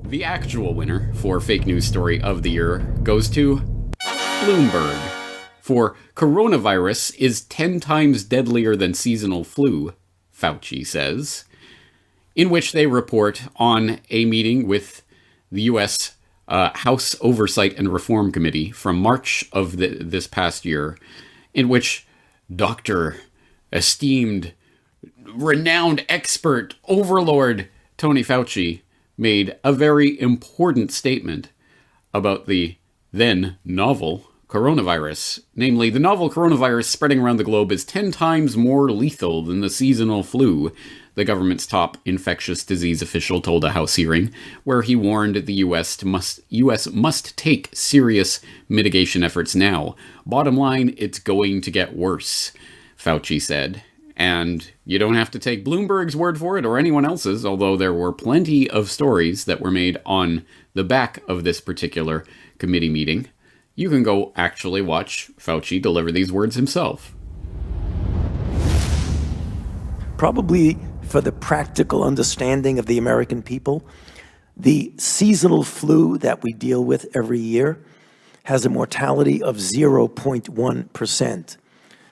The actual winner for fake news story of the year goes to Bloomberg for coronavirus is 10 times deadlier than seasonal flu, Fauci says, in which they report on a meeting with the U.S. House Oversight and Reform Committee from March of this past year, in which Dr. esteemed, renowned expert, overlord Tony Fauci made a very important statement about the then novel coronavirus. Namely, the novel coronavirus spreading around the globe is 10 times more lethal than the seasonal flu, the government's top infectious disease official told a House hearing, where he warned the U.S. must take serious mitigation efforts now. Bottom line, it's going to get worse, Fauci said. And you don't have to take Bloomberg's word for it or anyone else's, although there were plenty of stories that were made on the back of this particular committee meeting. You can go actually watch Fauci deliver these words himself. Probably for the practical understanding of the American people, the seasonal flu that we deal with every year has a mortality of 0.1%.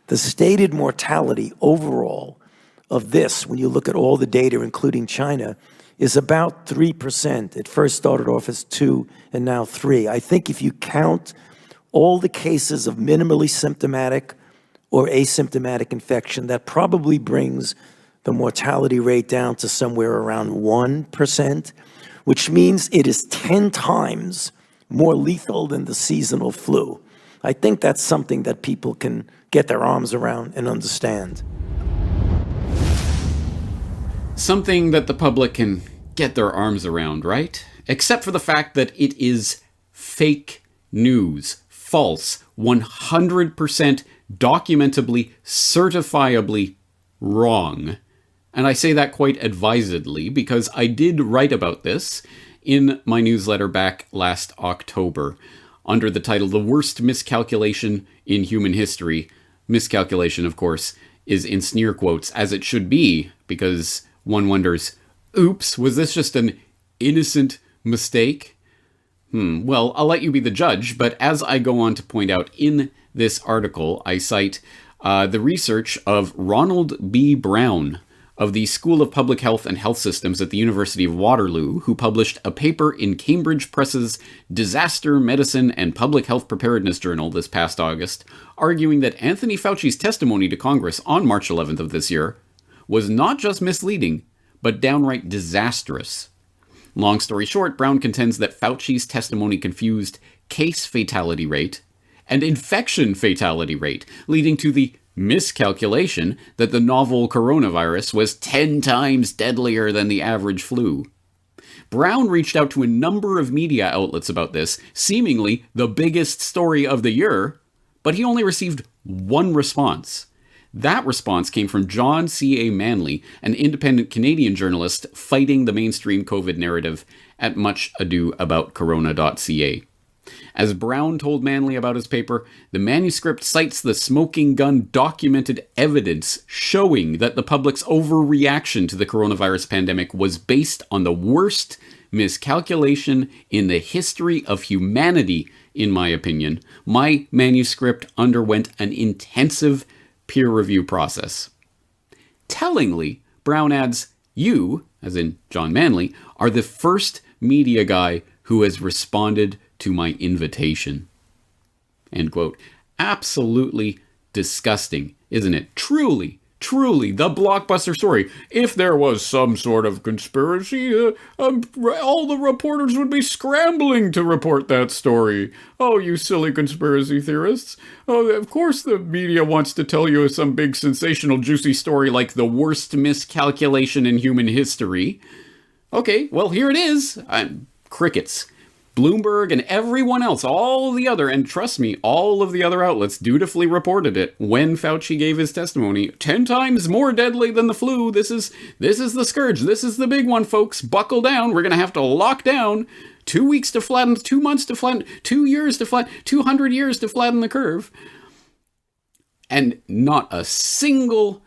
The stated mortality overall of this, when you look at all the data, including China, is about 3%. It first started off as 2 and now 3. I think if you count all the cases of minimally symptomatic or asymptomatic infection, that probably brings the mortality rate down to somewhere around 1%, which means it is 10 times more lethal than the seasonal flu. I think that's something that people can get their arms around and understand. Something that the public can get their arms around, right? Except for the fact that it is fake news, false, 100% documentably, certifiably wrong. And I say that quite advisedly because I did write about this in my newsletter back last October under the title The Worst Miscalculation in Human History. Miscalculation, of course, is in sneer quotes, as it should be, because one wonders, oops, was this just an innocent mistake? Well, I'll let you be the judge, but as I go on to point out in this article, I cite the research of Ronald B. Brown of the School of Public Health and Health Systems at the University of Waterloo, who published a paper in Cambridge Press's Disaster Medicine and Public Health Preparedness Journal this past August, arguing that Anthony Fauci's testimony to Congress on March 11th of this year was not just misleading, but downright disastrous. Long story short, Brown contends that Fauci's testimony confused case fatality rate and infection fatality rate, leading to the miscalculation that the novel coronavirus was 10 times deadlier than the average flu. Brown reached out to a number of media outlets about this, seemingly the biggest story of the year, but he only received one response. That response came from John C.A. Manley, an independent Canadian journalist fighting the mainstream COVID narrative at muchadoaboutcorona.ca. As Brown told Manley about his paper, the manuscript cites the smoking gun documented evidence showing that the public's overreaction to the coronavirus pandemic was based on the worst miscalculation in the history of humanity, in my opinion. My manuscript underwent an intensive peer review process. Tellingly, Brown adds, you, as in John Manley, are the first media guy who has responded to my invitation. End quote. Absolutely disgusting, isn't it? Truly the blockbuster story. If there was some sort of conspiracy, all the reporters would be scrambling to report that story. Oh, you silly conspiracy theorists. Oh, of course the media wants to tell you some big sensational juicy story like the worst miscalculation in human history. Okay, well, here it is. Crickets. Bloomberg and everyone else, all the other, and trust me, all of the other outlets dutifully reported it when Fauci gave his testimony. 10 times more deadly than the flu. This is the scourge. This is the big one, folks. Buckle down. We're going to have to lock down 2 weeks to flatten, 2 months to flatten, 2 years to flatten, 200 years to flatten the curve. And not a single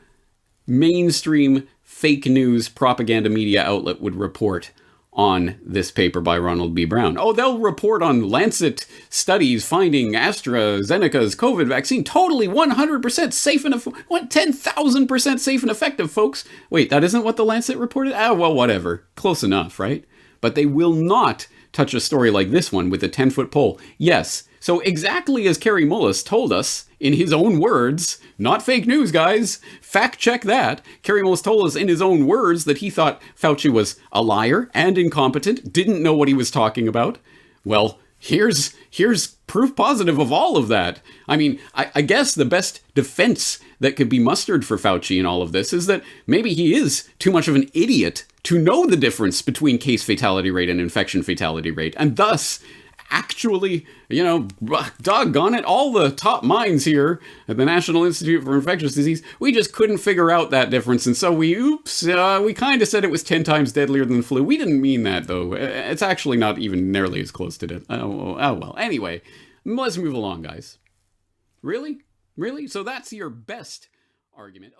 mainstream fake news propaganda media outlet would report on this paper by Ronald B. Brown. Oh, they'll report on Lancet studies finding AstraZeneca's COVID vaccine totally 100% safe and 10,000% safe and effective, folks. Wait, that isn't what the Lancet reported? Ah, well, whatever. Close enough, right? But they will not touch a story like this one with a 10-foot pole. Yes, so exactly as Kerry Mullis told us in his own words, not fake news, guys. Fact check that. Kerry Mullis told us in his own words that he thought Fauci was a liar and incompetent, didn't know what he was talking about. Well, here's proof positive of all of that. I mean, I guess the best defense that could be mustered for Fauci in all of this is that maybe he is too much of an idiot to know the difference between case fatality rate and infection fatality rate, and thus actually, doggone it, all the top minds here at the National Institute for Infectious Disease, we just couldn't figure out that difference. And so we kind of said it was 10 times deadlier than the flu. We didn't mean that, though. It's actually not even nearly as close to it. Oh, well. Anyway, let's move along, guys. Really? So that's your best argument.